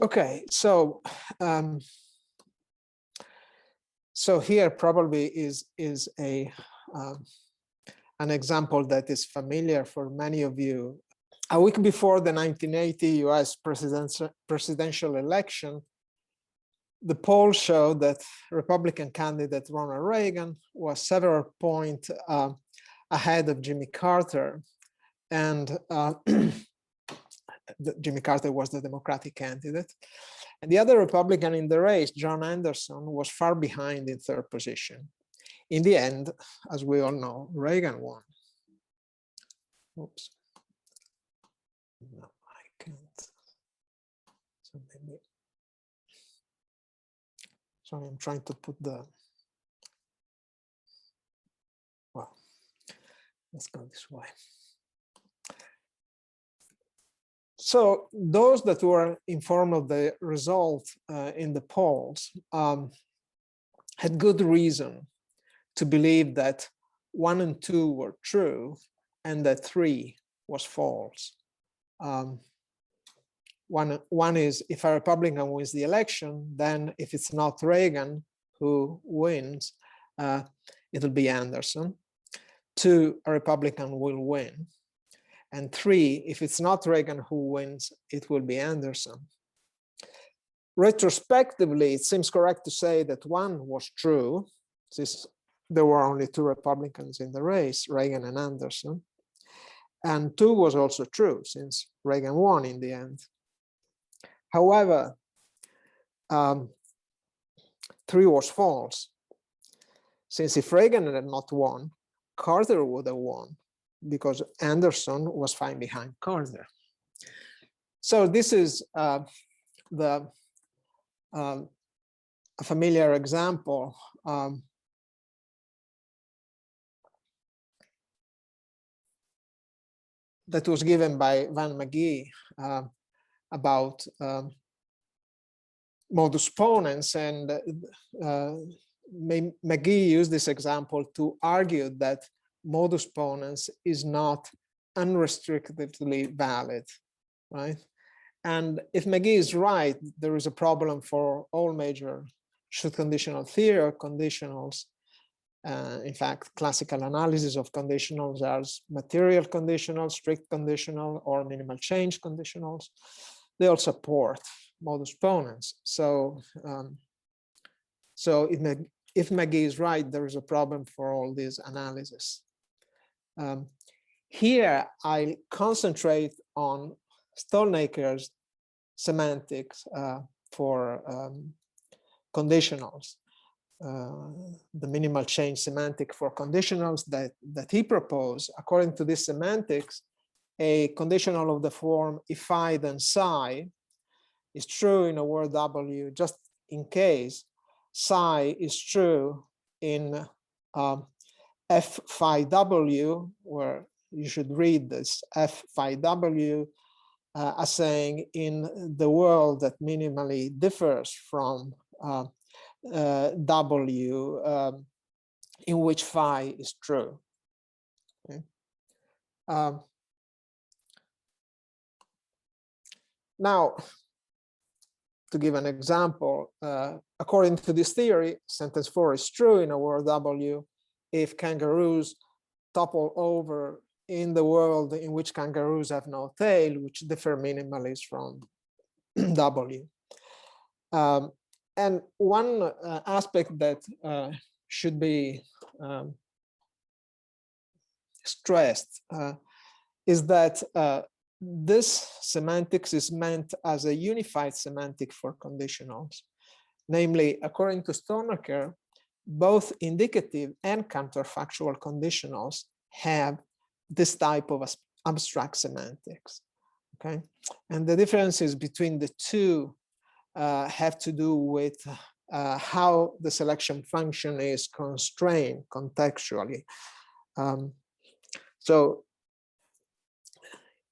Okay, so so here probably is a an example that is familiar for many of you. A week before the 1980 US presidential election, the poll showed that Republican candidate Ronald Reagan was several points ahead of Jimmy Carter, and Jimmy Carter was the Democratic candidate. And the other Republican in the race, John Anderson, was far behind in third position. In the end, as we all know, Reagan won. Oops. No, I can't. So maybe. Sorry, I'm trying to put the. Well, let's go this way. So those that were informed of the result in the polls had good reason to believe that 1 and 2 were true and that 3 was false. One is, if a Republican wins the election, then if it's not Reagan who wins, it'll be Anderson. 2, a Republican will win. And 3, if it's not Reagan who wins, it will be Anderson. Retrospectively, it seems correct to say that 1 was true, since there were only 2 Republicans in the race, Reagan and Anderson. And 2 was also true, since Reagan won in the end. However, 3 was false, since if Reagan had not won, Carter would have won, because Anderson was far behind Carter. So this is a familiar example that was given by McGee about modus ponens, and McGee used this example to argue that modus ponens is not unrestrictedly valid, right? And if McGee is right, there is a problem for all major should conditional theory or conditionals. In fact, classical analysis of conditionals as material conditional, strict conditional, or minimal change conditionals. They all support modus ponens. So, if McGee is right, there is a problem for all these analyses. Here, I concentrate on Stalnaker's semantics for conditionals, the minimal change semantic for conditionals that he proposed. According to this semantics, a conditional of the form if I then psi is true in a word W just in case psi is true in f phi W, where you should read this f phi W as saying in the world that minimally differs from W in which phi is true. Okay. Now, to give an example, according to this theory, sentence 4 is true in a word W if kangaroos topple over in the world in which kangaroos have no tail, which differ minimally from W. And one aspect that should be stressed is that this semantics is meant as a unified semantic for conditionals. Namely, according to Stalnaker, both indicative and counterfactual conditionals have this type of abstract semantics. Okay, and the differences between the two have to do with how the selection function is constrained contextually. So,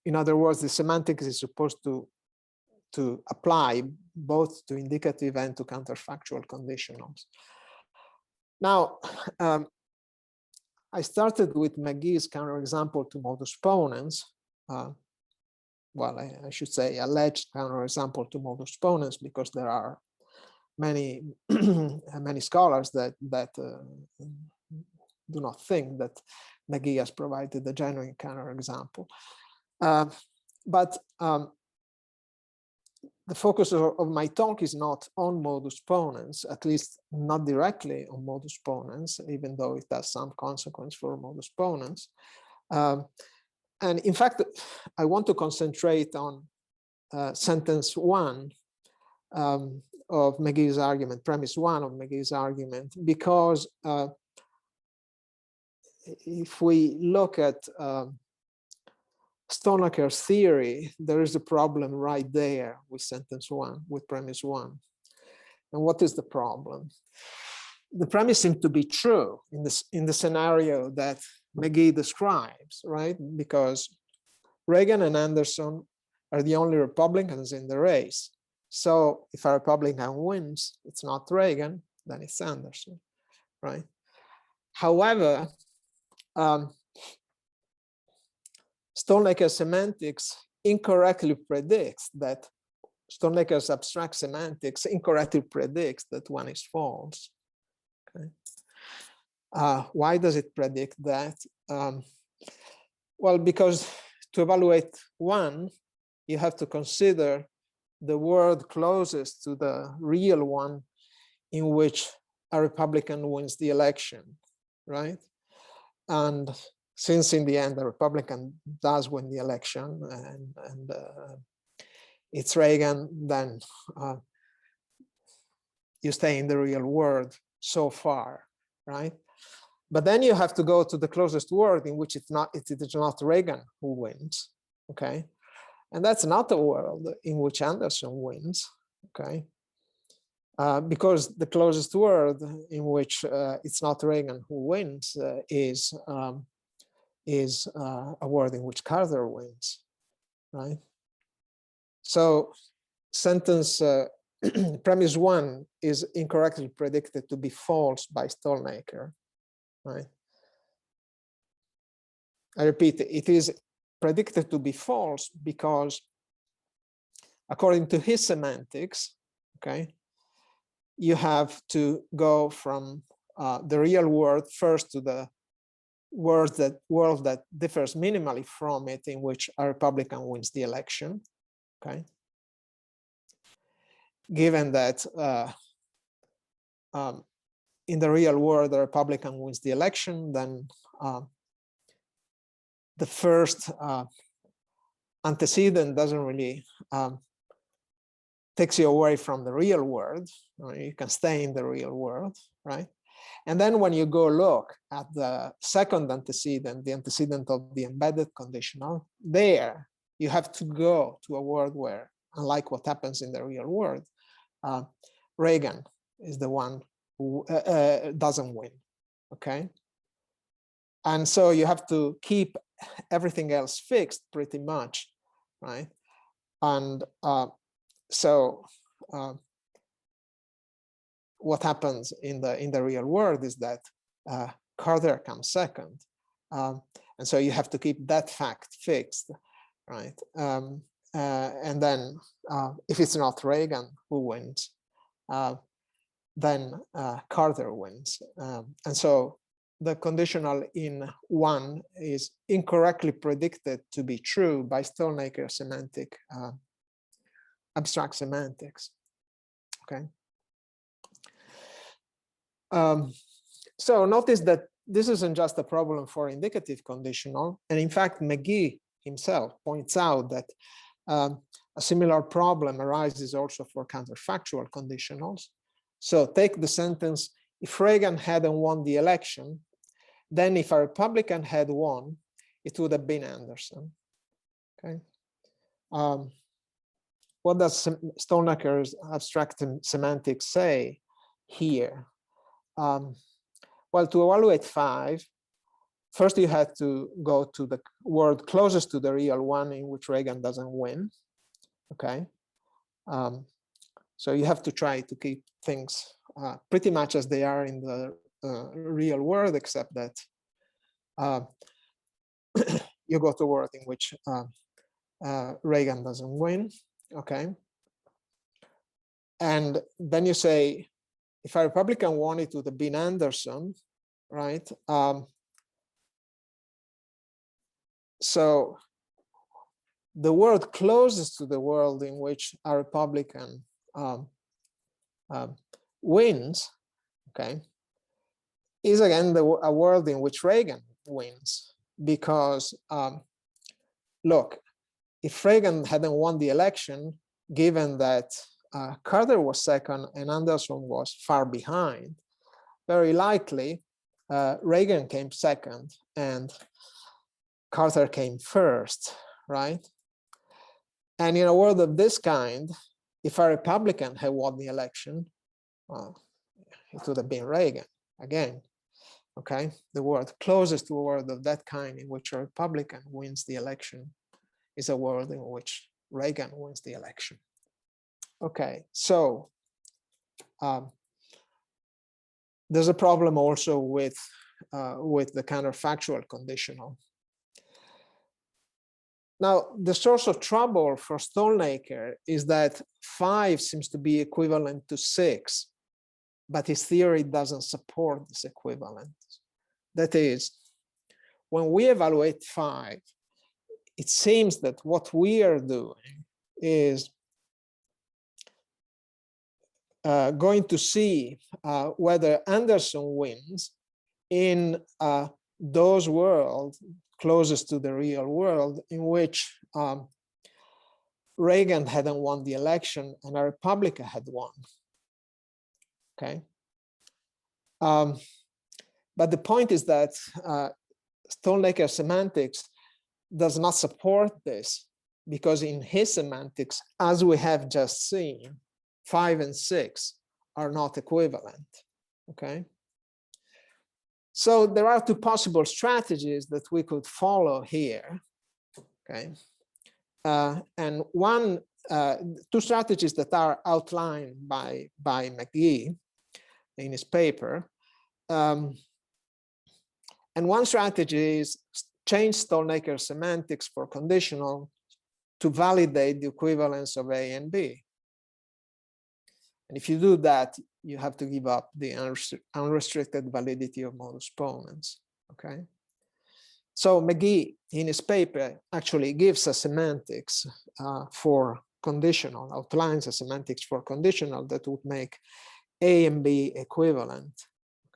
in other words, the semantics is supposed to apply both to indicative and to counterfactual conditionals. Now, I started with McGee's counterexample to modus ponens. Well, I should say alleged counterexample to modus ponens, because there are many many scholars that do not think that McGee has provided a genuine counterexample. But the focus of my talk is not on modus ponens, at least not directly on modus ponens, even though it has some consequence for modus ponens. And in fact, I want to concentrate on sentence 1 of McGee's argument, premise 1 of McGee's argument, because if we look at Stalnaker's theory, there is a problem right there with sentence 1, with premise 1. And what is the problem? The premise seems to be true in the scenario that McGee describes, right? Because Reagan and Anderson are the only Republicans in the race. So if a Republican wins, it's not Reagan, then it's Anderson, right? However, Stalnaker semantics incorrectly predicts that Stalnaker's abstract semantics incorrectly predicts that one is false. Okay. Why does it predict that? Well, because to evaluate one, you have to consider the word closest to the real one in which a Republican wins the election, right? And since in the end the Republican does win the election and it's Reagan, then you stay in the real world so far, right? But then you have to go to the closest word in which it is not Reagan who wins, okay? And that's not a world in which Anderson wins, okay? Because the closest word in which it's not Reagan who wins is a word in which Carter wins, right? So sentence premise 1 is incorrectly predicted to be false by Stalnaker, right? I repeat, it is predicted to be false because according to his semantics, okay, you have to go from the real world first to the world that differs minimally from it, in which a Republican wins the election, okay? Given that in the real world, the Republican wins the election, then the first antecedent doesn't really takes you away from the real world. You can stay in the real world, right? And then when you go look at the second antecedent, the antecedent of the embedded conditional, there you have to go to a world where, unlike what happens in the real world, Reagan is the one who doesn't win, okay? And so you have to keep everything else fixed pretty much, right? And so what happens in the real world is that Carter comes second, and so you have to keep that fact fixed, right? And then if it's not Reagan who wins, then Carter wins, and so the conditional in 1 is incorrectly predicted to be true by Stalnaker semantic abstract semantics, okay? So notice that this isn't just a problem for indicative conditional, and in fact McGee himself points out that a similar problem arises also for counterfactual conditionals. So take the sentence, if Reagan hadn't won the election, then if a Republican had won, it would have been Anderson, okay? What does Stalnaker's abstract semantics say here? Well, to evaluate 5, first you had to go to the word closest to the real one in which Reagan doesn't win, okay? So you have to try to keep things pretty much as they are in the real world, except that you go to a world in which Reagan doesn't win, okay? And then you say, if a Republican won, it would have been Anderson, right? So the world closest to the world in which a Republican wins, okay, is again a world in which Reagan wins. Because look, if Reagan hadn't won the election, given that Carter was second and Anderson was far behind, very likely Reagan came second and Carter came first, right? And in a world of this kind, if a Republican had won the election, it would have been Reagan again, okay? The world closest to a world of that kind in which a Republican wins the election is a world in which Reagan wins the election. Okay, so there's a problem also with the counterfactual conditional. Now, the source of trouble for Stalnaker is that 5 seems to be equivalent to 6, but his theory doesn't support this equivalence. That is, when we evaluate 5, it seems that what we are doing is going to see whether Anderson wins in those worlds closest to the real world in which Reagan hadn't won the election and a Republican had won. Okay. But the point is that Stalnaker semantics does not support this, because in his semantics, as we have just seen, 5 and 6 are not equivalent. Okay. So there are 2 possible strategies that we could follow here. Okay. And 2 strategies that are outlined by McGee in his paper. And one strategy is change Stalnaker semantics for conditional to validate the equivalence of A and B. And if you do that, you have to give up the unrestricted validity of modus ponens. Okay. So McGee, in his paper, actually gives a semantics for conditional, outlines a semantics for conditional that would make A and B equivalent.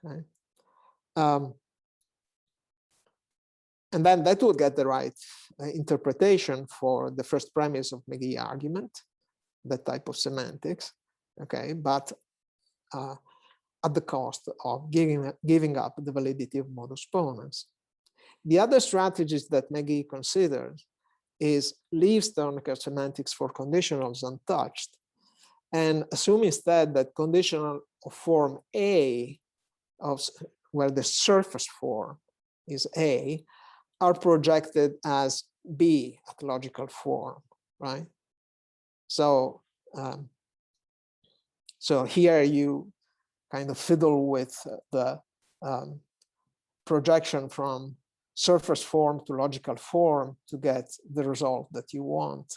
Okay. And then that would get the right interpretation for the first premise of McGee argument, that type of semantics. Okay, but at the cost of giving up the validity of modus ponens. The other strategies that McGee considers is leave Stalnaker semantics for conditionals untouched and assume instead that conditional of form A, where the surface form is A, are projected as B at logical form, right? So, so here you kind of fiddle with the projection from surface form to logical form to get the result that you want.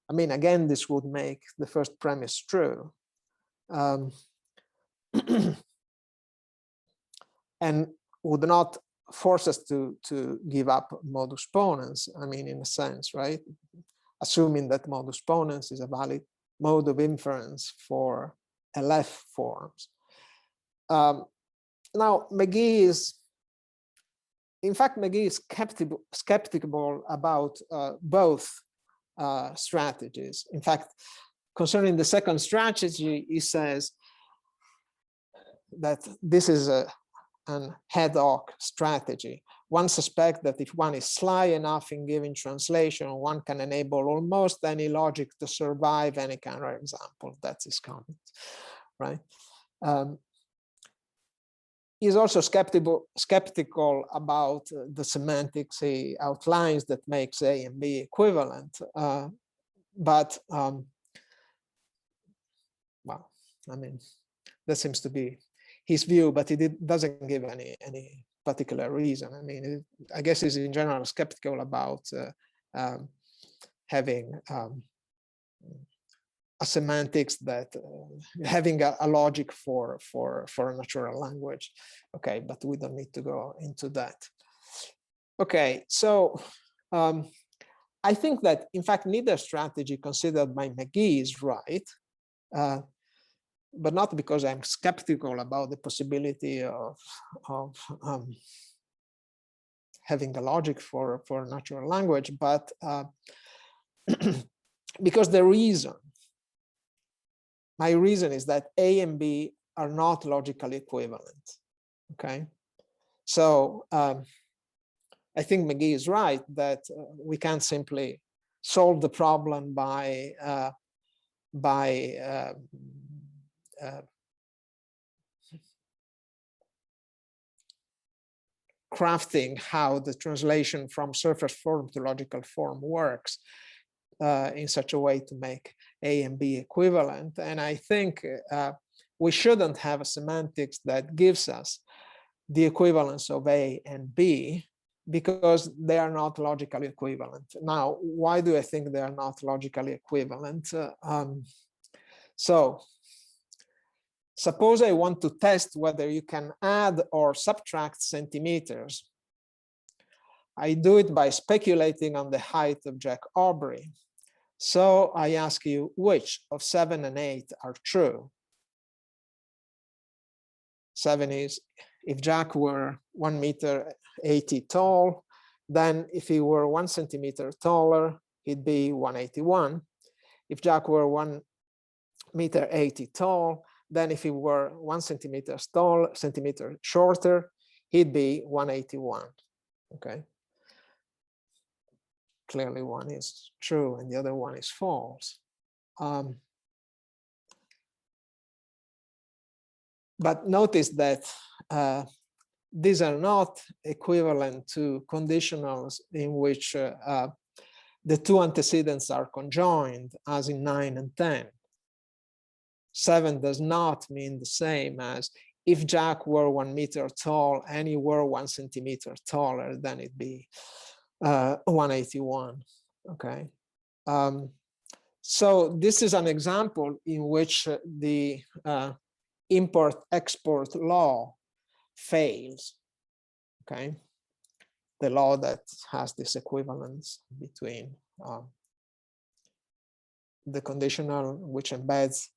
I mean, again, this would make the first premise true. And would not force us to give up modus ponens, I mean, in a sense, right? Assuming that modus ponens is a valid mode of inference for LF forms. Now, McGee is, in fact, McGee is skeptical about both strategies. In fact, concerning the second strategy, he says that this is an ad hoc strategy. One suspects that if one is sly enough in giving translation, one can enable almost any logic to survive any counterexample. That's his comment, right? He's also skeptical about the semantics he outlines that makes A and B equivalent. But well, I mean, that seems to be his view, but he doesn't give any particular reason. I mean, I guess he's in general skeptical about having a semantics that having a logic for a natural language. Okay, but we don't need to go into that. Okay, so I think that in fact neither strategy considered by McGee is right, but not because I'm skeptical about the possibility of having a logic for a natural language, but because my reason is that A and B are not logically equivalent. Okay, so I think McGee is right that we can't simply solve the problem by crafting how the translation from surface form to logical form works in such a way to make A and B equivalent. And I think we shouldn't have a semantics that gives us the equivalence of A and B, because they are not logically equivalent. Now, why do I think they are not logically equivalent? So suppose I want to test whether you can add or subtract centimeters. I do it by speculating on the height of Jack Aubrey. So I ask you, which of 7 and 8 are true? 7 is if Jack were 1 meter 80 tall, then if he were 1 centimeter taller, he'd be 181. If Jack were 1 meter 80 tall, then if he were 1 centimeter shorter, he'd be 181. Okay. Clearly one is true and the other one is false. But notice that these are not equivalent to conditionals in which the two antecedents are conjoined, as in 9 and 10. 7 does not mean the same as if Jack were 1 meter tall and he were 1 centimeter taller, then it'd be 181. Okay. So this is an example in which the import-export law fails. Okay, the law that has this equivalence between the conditional which embeds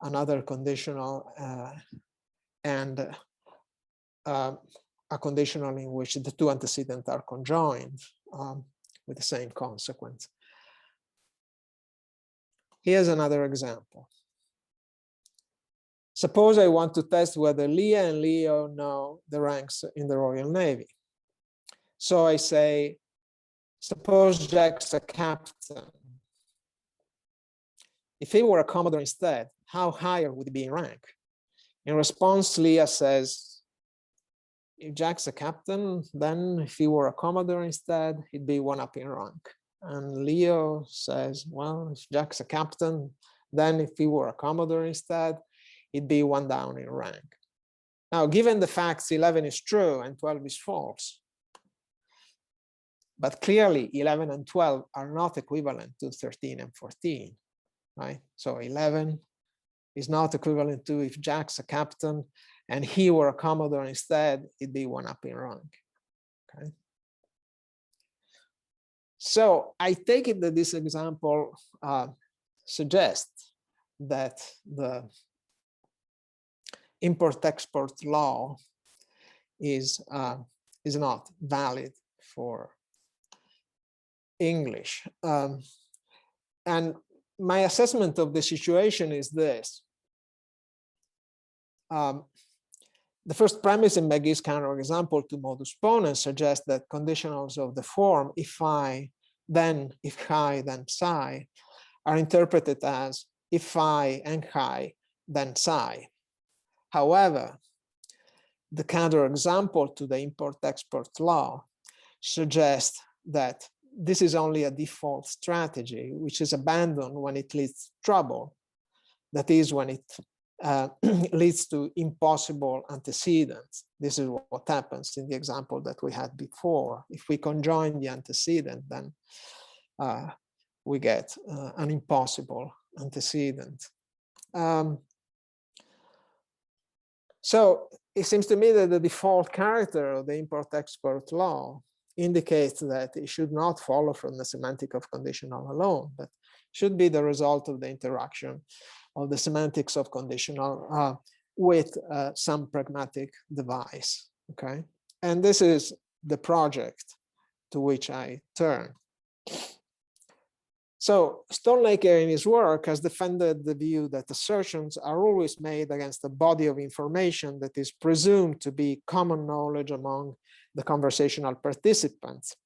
another conditional and a conditional in which the two antecedents are conjoined with the same consequence. Here's another example. Suppose I want to test whether Leah and Leo know the ranks in the Royal Navy. So I say, suppose Jack's a captain. If he were a commodore instead, how higher would he be in rank? In response, Leah says, if Jack's a captain, then if he were a commodore instead, he'd be 1 up in rank. And Leo says, well, if Jack's a captain, then if he were a commodore instead, it'd be 1 down in rank. Now, given the facts, 11 is true and 12 is false. But clearly, 11 and 12 are not equivalent to 13 and 14, right? So 11 is not equivalent to if Jack's a captain and he were a commodore instead, it'd be 1 up in rank. Okay. So I take it that this example suggests that the import-export law is not valid for English. And my assessment of the situation is this. The first premise in McGee's counterexample to modus ponens suggests that conditionals of the form if I, then if chi, then psi are interpreted as if phi and chi, then psi. However, the counterexample to the import-export law suggests that this is only a default strategy, which is abandoned when it leads to trouble. That is, when it leads to impossible antecedents. This is what happens in the example that we had before. If we conjoin the antecedent, then we get an impossible antecedent. So it seems to me that the default character of the import-export law indicates that it should not follow from the semantic of conditional alone, but should be the result of the interaction of the semantics of conditional with some pragmatic device, okay? And this is the project to which I turn. So Stalnaker in his work has defended the view that assertions are always made against a body of information that is presumed to be common knowledge among the conversational participants.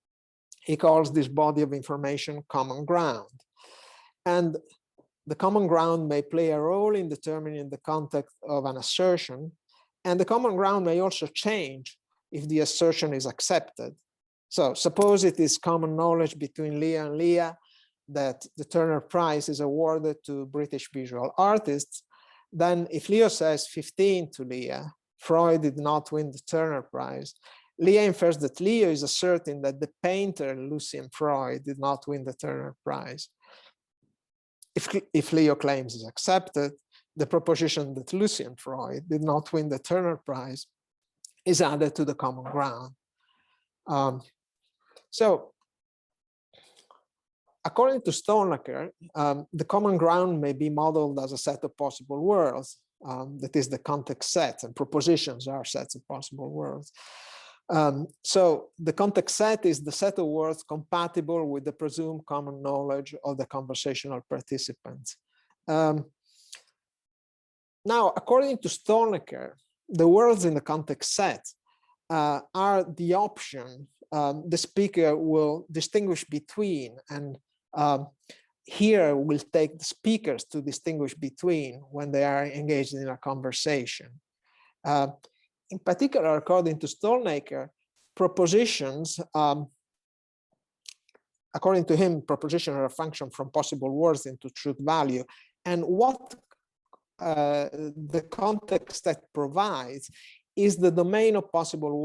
He calls this body of information common ground. And the common ground may play a role in determining the context of an assertion, and the common ground may also change if the assertion is accepted. So suppose it is common knowledge between Leah and Leah that the Turner Prize is awarded to British visual artists, then if Leo says 15 to Leah, Freud did not win the Turner Prize, Leah infers that Leo is asserting that the painter Lucien Freud did not win the Turner Prize. If Leo claims is accepted, the proposition that Lucien Freud did not win the Turner Prize is added to the common ground. So according to Stalnaker, the common ground may be modeled as a set of possible worlds. That is the context set, and propositions are sets of possible worlds. So the context set is the set of words compatible with the presumed common knowledge of the conversational participants. Now, according to Stalnaker, the words in the context set are the option the speaker will distinguish between, and here will take the speakers to distinguish between when they are engaged in a conversation. In particular, according to Stalnaker, propositions, according to him, propositions are a function from possible words into truth value. And what the context that provides is the domain of possible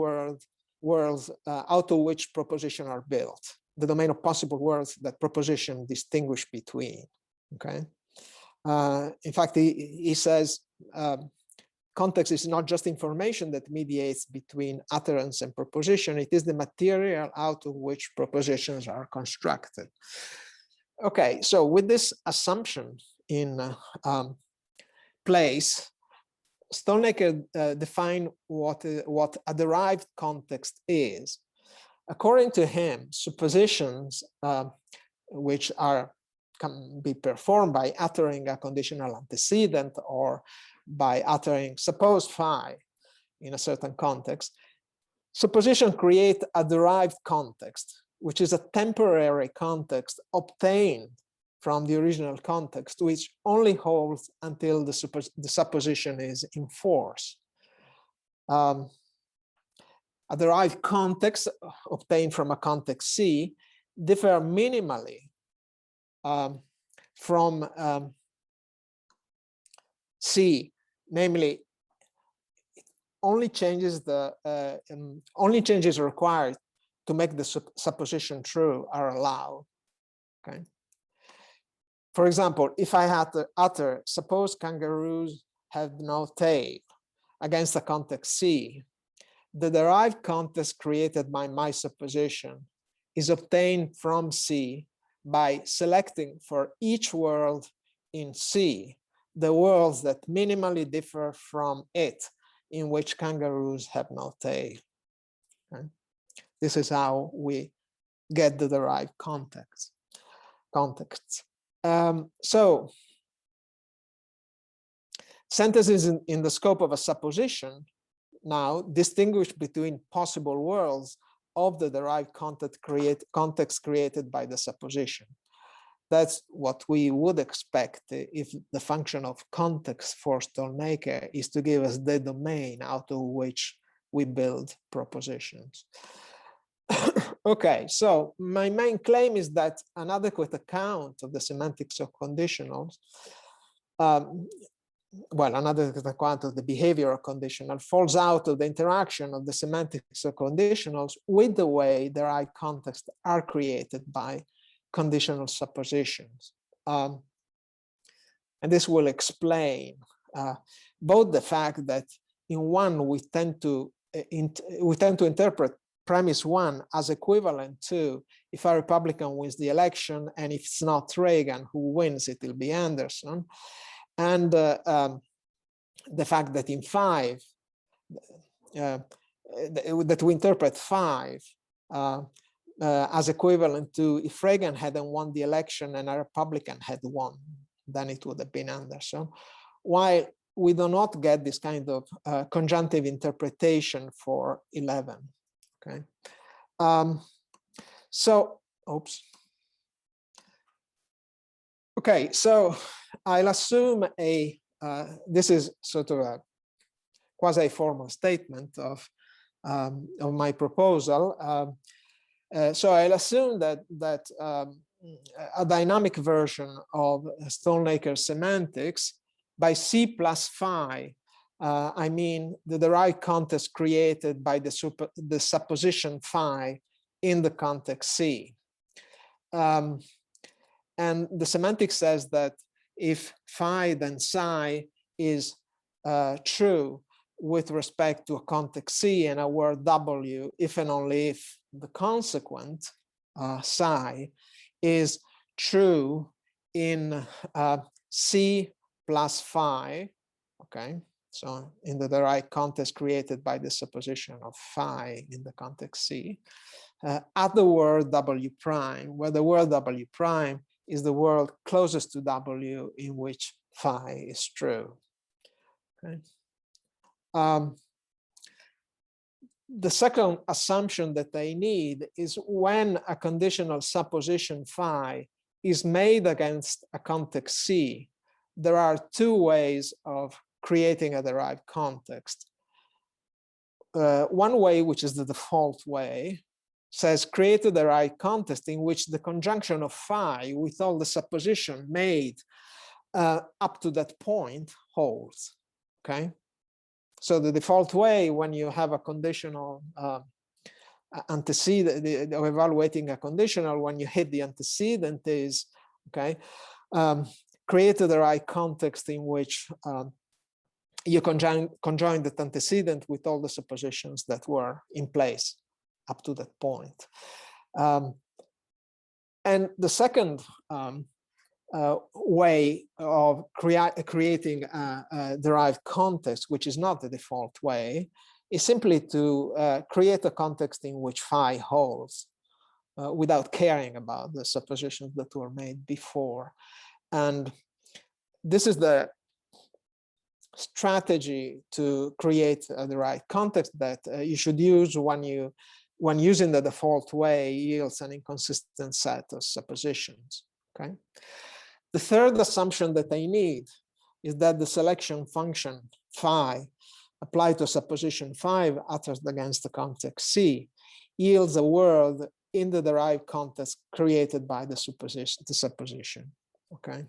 words out of which propositions are built, the domain of possible words that proposition distinguish between, okay? In fact, he says, context is not just information that mediates between utterance and proposition, it is the material out of which propositions are constructed. Okay, so with this assumption in place, Stalnaker defined what a derived context is. According to him, suppositions which can be performed by uttering a conditional antecedent or by uttering suppose phi in a certain context, suppositions create a derived context, which is a temporary context obtained from the original context, which only holds until the supposition is in force. A derived context obtained from a context C differ minimally from C, namely, only changes required to make the supposition true are allowed. Okay. For example, if I had to utter, suppose kangaroos have no tail against a context C, the derived context created by my supposition is obtained from C by selecting for each world in C the worlds that minimally differ from it, in which kangaroos have no tail. Okay? This is how we get the derived contexts. So sentences in the scope of a supposition now distinguish between possible worlds of the derived context created by the supposition. That's what we would expect if the function of context for Stalnaker is to give us the domain out of which we build propositions. Okay, so my main claim is that an adequate account of the semantics of conditionals well, another quant of the behavioral conditional falls out of the interaction of the semantics of conditionals with the way derived contexts are created by conditional suppositions. And this will explain both the fact that in one we tend to interpret premise one as equivalent to if a Republican wins the election, and if it's not Reagan who wins, it will be Anderson. And the fact that in 5, that we interpret 5 as equivalent to if Reagan hadn't won the election and a Republican had won, then it would have been Anderson. While we do not get this kind of conjunctive interpretation for 11. Okay. Oops. Okay, so I'll assume this is sort of a quasi-formal statement of my proposal. So I'll assume that a dynamic version of Stalnaker semantics by C plus phi, I mean the derived context created by the supposition phi in the context C. And the semantics says that if phi then psi is true with respect to a context C and a word W, if and only if the consequent psi is true in C plus phi, okay? So in the derived context created by the supposition of phi in the context C, at the word W prime, where the word W prime is the word closest to W in which phi is true. Okay. The second assumption that I need is when a conditional supposition phi is made against a context C, there are 2 ways of creating a derived context. One way, which is the default way, says create a derived context in which the conjunction of phi with all the supposition made up to that point holds. Okay. So the default way, when you have a conditional antecedent, of evaluating a conditional, when you hit the antecedent is, okay, create a derived context in which you conjoin that antecedent with all the suppositions that were in place up to that point. And the second way of creating a derived context, which is not the default way, is simply to create a context in which phi holds without caring about the suppositions that were made before. And this is the strategy to create a derived context that you should use when using the default way yields an inconsistent set of suppositions. Okay. The third assumption that I need is that the selection function phi applied to supposition 5 uttered against the context C yields a word in the derived context created by the supposition. Okay.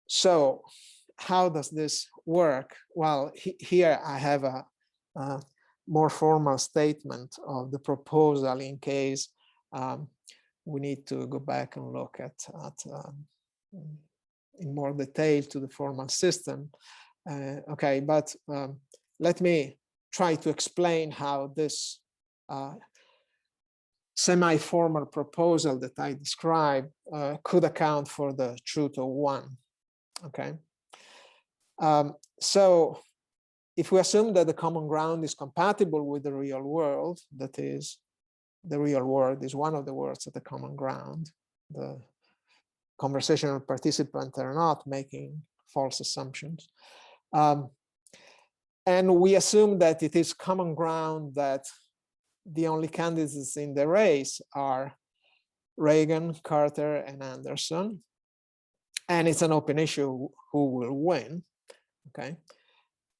So how does this work? Well, here I have a more formal statement of the proposal in case we need to go back and look at in more detail to the formal system. Okay, but let me try to explain how this semi-formal proposal that I described could account for the truth of 1. Okay, so if we assume that the common ground is compatible with the real world, that is, the real world is one of the words at the common ground, the conversational participants are not making false assumptions. And we assume that it is common ground that the only candidates in the race are Reagan, Carter, and Anderson. And it's an open issue who will win. Okay.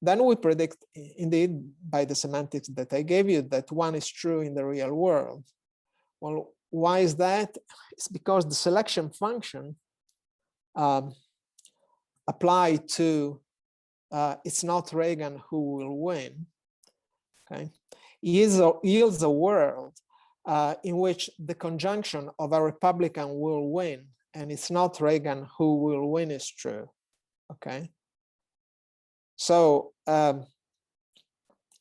Then we predict, indeed, by the semantics that I gave you, that 1 is true in the real world. Well, why is that? It's because the selection function applied to it's not Reagan who will win, okay, yields a world in which the conjunction of a Republican will win and it's not Reagan who will win is true, okay? So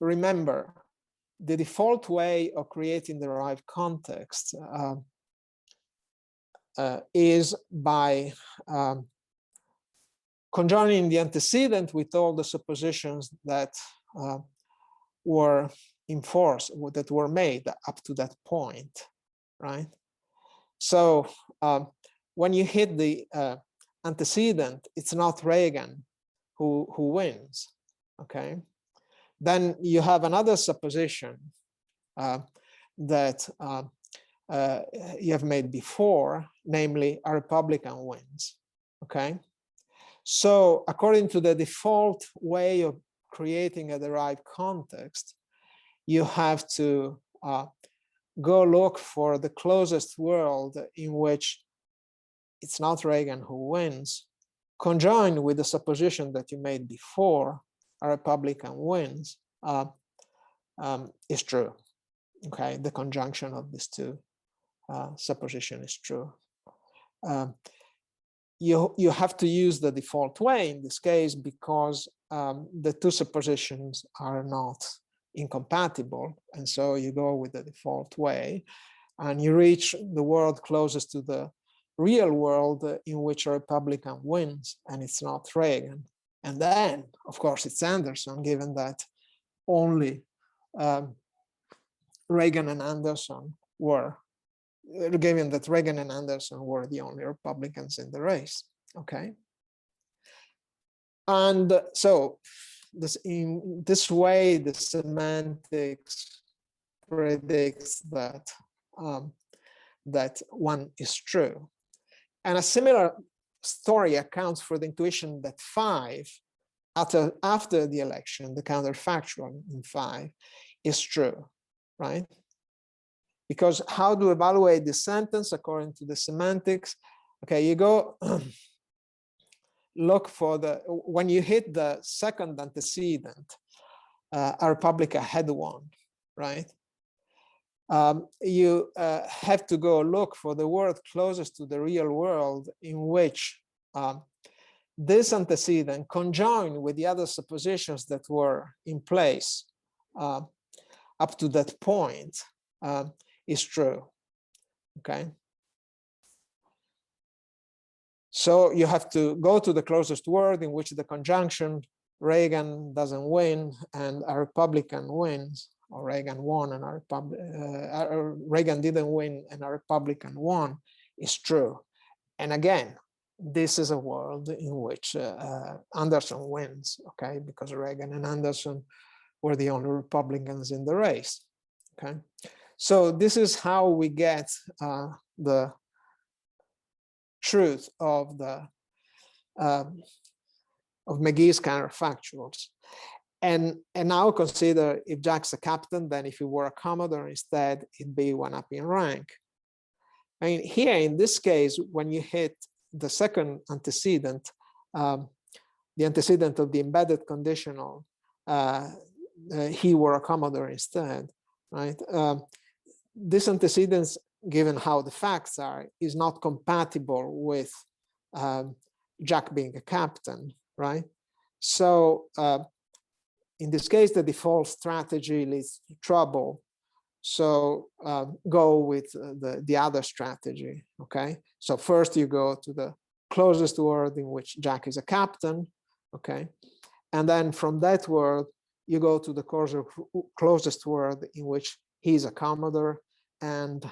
remember, the default way of creating the derived context is by conjoining the antecedent with all the suppositions that were in force, that were made up to that point, right? So when you hit the antecedent, it's not Reagan who wins, okay? Then you have another supposition that you have made before, namely a Republican wins, okay? So according to the default way of creating a derived context, you have to go look for the closest world in which it's not Reagan who wins, conjoined with the supposition that you made before, a Republican wins, is true. Okay, the conjunction of these two suppositions is true. You have to use the default way in this case because the two suppositions are not incompatible, and so you go with the default way, and you reach the world closest to the real world in which a Republican wins, and it's not Reagan. And then, of course, it's Anderson, given that only Reagan and Anderson were, given that Reagan and Anderson were the only Republicans in the race, okay? And so in this way, the semantics predicts that that one is true. And a similar story accounts for the intuition that 5, after the election, the counterfactual in 5 is true, right? Because how to evaluate the sentence according to the semantics? Okay, you go look for the, when you hit the second antecedent, a Republican had won, right? You have to go look for the word closest to the real world in which this antecedent conjoined with the other suppositions that were in place up to that point is true, okay? So you have to go to the closest word in which the conjunction Reagan doesn't win and a Republican wins, or Reagan won and Reagan didn't win and a Republican won is true. And again, this is a world in which Anderson wins, okay, because Reagan and Anderson were the only Republicans in the race, okay? So this is how we get the truth of the of McGee's counterfactuals. And now consider if Jack's a captain, then if he were a commodore instead, he'd be one up in rank. I mean, here in this case, when you hit the second antecedent, the antecedent of the embedded conditional, he were a commodore instead, right? This antecedent, given how the facts are, is not compatible with Jack being a captain, right? So in this case, the default strategy leads to trouble. So go with the other strategy, okay? So first you go to the closest word in which Jack is a captain, okay? And then from that word, you go to the closest word in which he's a commodore, and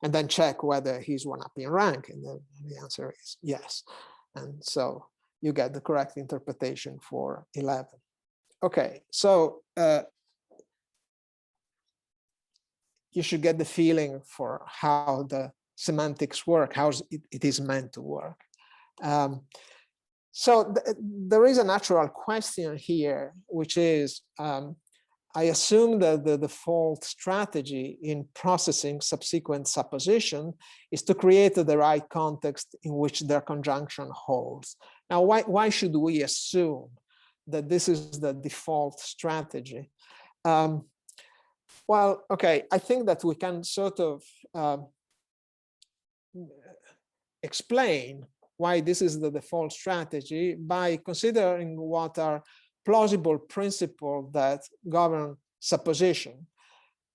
then check whether he's one up in rank, and the answer is yes. And so you get the correct interpretation for 11. Okay, so you should get the feeling for how the semantics work, how it is meant to work. So there is a natural question here, which is I assume that the default strategy in processing subsequent supposition is to create the right context in which their conjunction holds. Now, why should we assume that this is the default strategy? Well, okay, I think that we can sort of explain why this is the default strategy by considering what are plausible principles that govern supposition.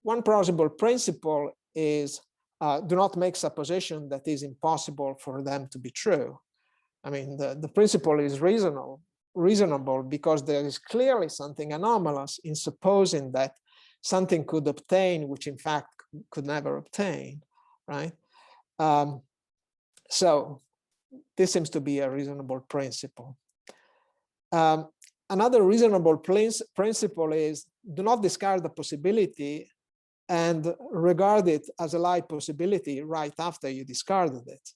One plausible principle is do not make supposition that is impossible for them to be true. I mean, the principle is reasonable because there is clearly something anomalous in supposing that something could obtain, which in fact could never obtain, right? So this seems to be a reasonable principle. Another reasonable principle is do not discard the possibility and regard it as a live possibility right after you discarded it,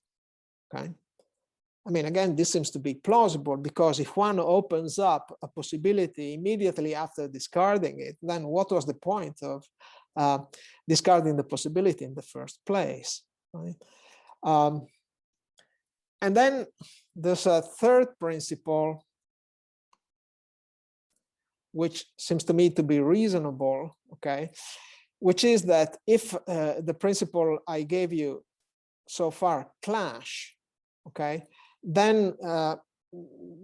okay? I mean, again, this seems to be plausible because if one opens up a possibility immediately after discarding it, then what was the point of discarding the possibility in the first place, right? And then there's a third principle, which seems to me to be reasonable, okay, which is that if the principle I gave you so far clash, okay, then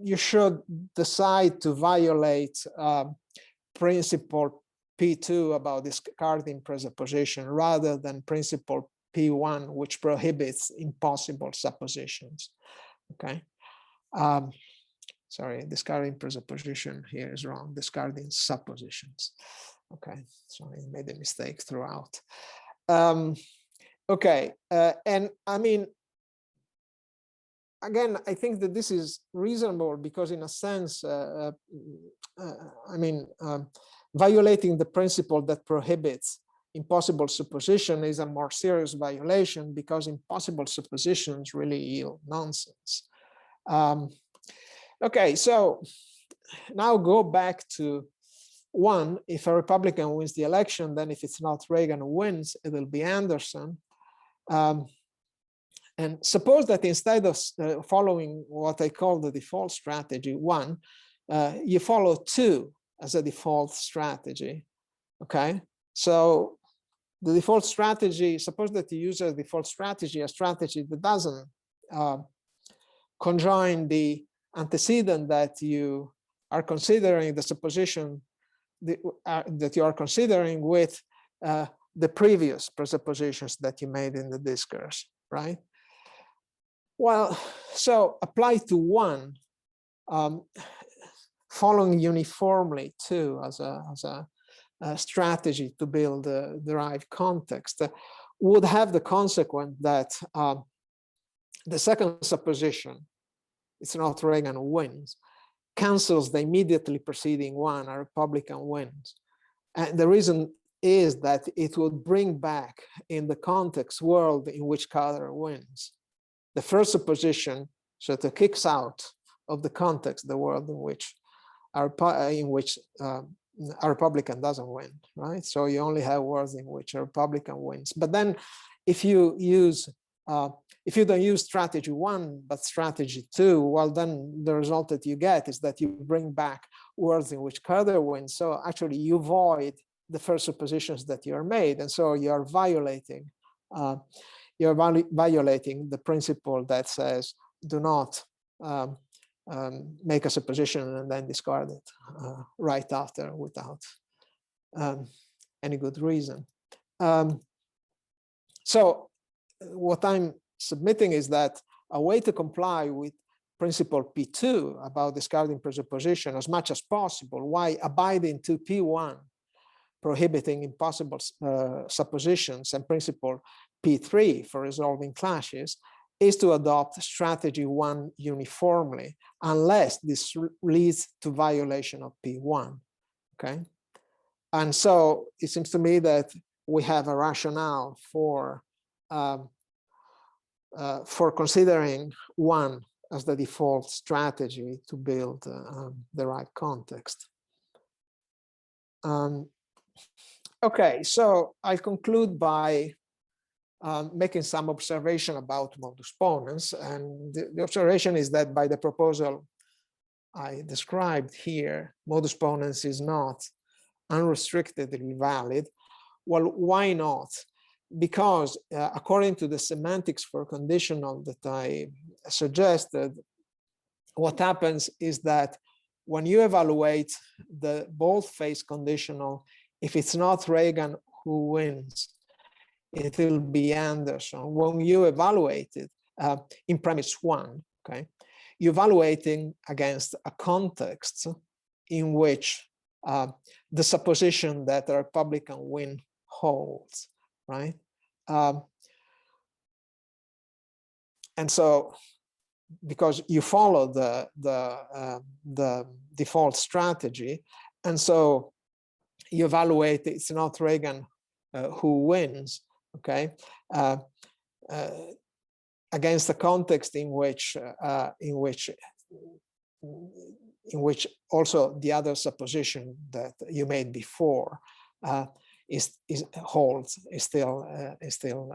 you should decide to violate principle P2 about discarding presupposition rather than principle P1, which prohibits impossible suppositions, okay? Sorry, discarding presupposition here is wrong, discarding suppositions. Okay, so I made a mistake throughout. Okay, and I mean, again, I think that this is reasonable because in a sense, I mean, violating the principle that prohibits impossible supposition is a more serious violation because impossible suppositions really yield nonsense. Okay, so now go back to one. If a Republican wins the election, then if it's not Reagan who wins, it will be Anderson. And suppose that instead of following what I call the default strategy, one, you follow two as a default strategy, okay? So the default strategy, suppose that you use a default strategy, a strategy that doesn't conjoin the antecedent that you are considering, the supposition that you are considering with the previous presuppositions that you made in the discourse, right? Well, so apply to one, following uniformly two as a strategy to build a derived context would have the consequence that the second supposition, it's not Reagan who wins, cancels the immediately preceding one, a Republican wins. And the reason is that it would bring back in the context world in which Carter wins. The first supposition sort of kicks out of the context the world in which a Republican doesn't win, right? So you only have worlds in which a Republican wins. But then if you use, if you don't use strategy one, but strategy two, well, then the result that you get is that you bring back worlds in which Carter wins. So actually you void the first suppositions that you are made. And so you are violating, the principle that says, do not make a supposition and then discard it right after without any good reason. So what I'm submitting is that a way to comply with principle P2 about discarding presupposition as much as possible, while abiding to P1, prohibiting impossible suppositions, and principle P3 for resolving clashes, is to adopt strategy one uniformly, unless this leads to violation of P1, okay? And so it seems to me that we have a rationale for considering one as the default strategy to build the right context. Okay, so I'll conclude by making some observation about modus ponens. And the observation is that by the proposal I described here, modus ponens is not unrestrictedly valid. Well, why not? Because according to the semantics for conditional that I suggested, what happens is that when you evaluate the boldface conditional, if it's not Reagan who wins, it will be Anderson. When you evaluate it in premise one, okay, you're evaluating against a context in which the supposition that the Republican win holds, right? And so, because you follow the default strategy, and so you evaluate it's not Reagan who wins, okay, against the context in which also the other supposition that you made before is still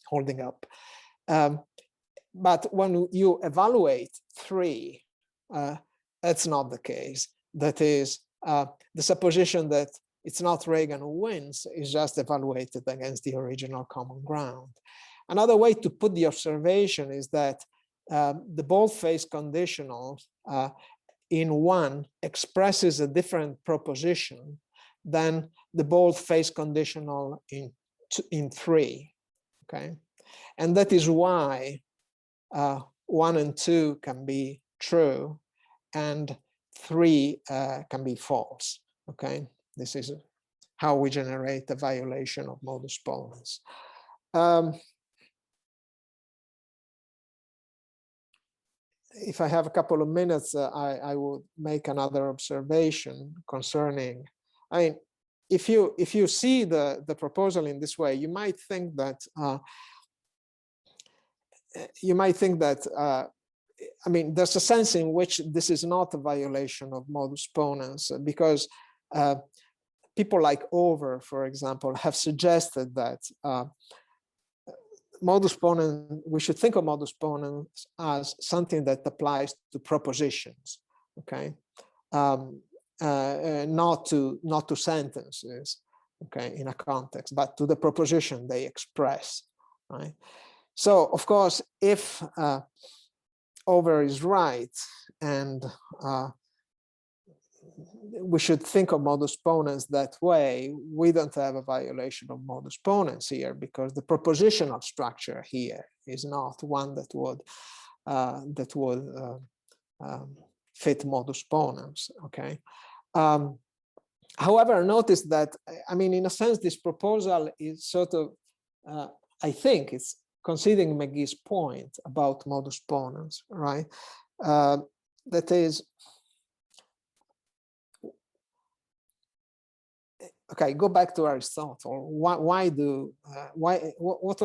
holding up. But when you evaluate three, that's not the case. That is, the supposition that it's not Reagan who wins is just evaluated against the original common ground. Another way to put the observation is that the boldface conditional in one expresses a different proposition than the boldface conditional in three, okay? And that is why 1 and 2 can be true and 3 can be false, okay? This is how we generate a violation of modus ponens. If I have a couple of minutes, I would make another observation concerning, I mean, if you see the proposal in this way, you might think that I mean, there's a sense in which this is not a violation of modus ponens, because people like Over, for example, have suggested that modus ponens, we should think of modus ponens as something that applies to propositions, okay, not to sentences, okay, in a context, but to the proposition they express, right? So, of course, if Over is right, and we should think of modus ponens that way, we don't have a violation of modus ponens here, because the propositional structure here is not one that would fit modus ponens, okay? However, notice that, I mean, in a sense, this proposal is sort of, I think it's conceding McGee's point about modus ponens, right? That is, okay, go back to Aristotle. What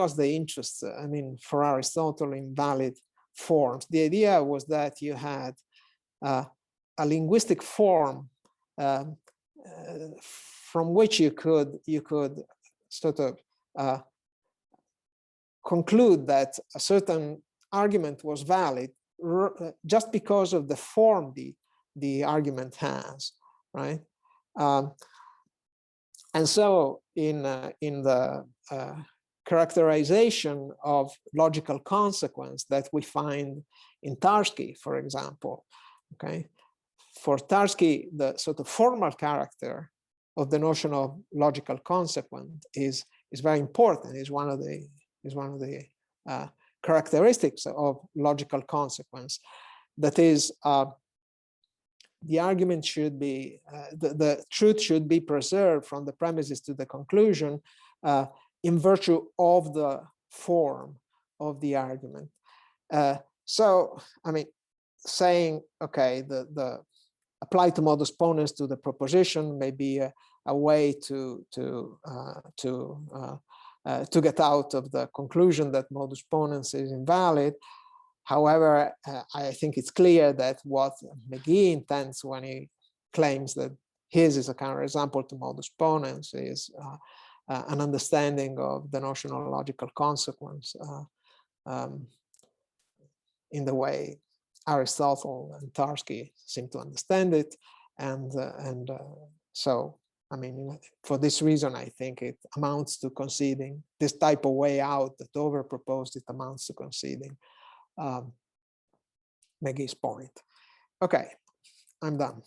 was the interest, I mean, for Aristotle in valid forms? The idea was that you had a linguistic form from which you could sort of conclude that a certain argument was valid just because of the form the argument has, right? And so in the characterization of logical consequence that we find in Tarski, for example, okay, for Tarski, the sort of formal character of the notion of logical consequence is very important. Is one of the characteristics of logical consequence. That is, the argument should be, the truth should be preserved from the premises to the conclusion in virtue of the form of the argument. So, I mean, saying, okay, the apply to modus ponens to the proposition may be a way to get out of the conclusion that modus ponens is invalid. However, I think it's clear that what McGee intends when he claims that his is a counterexample to modus ponens, is an understanding of the notional logical consequence in the way Aristotle and Tarski seem to understand it. So, I mean, for this reason, I think it amounts to conceding this type of way out that Dover proposed. It amounts to conceding McGee's point. Okay, I'm done.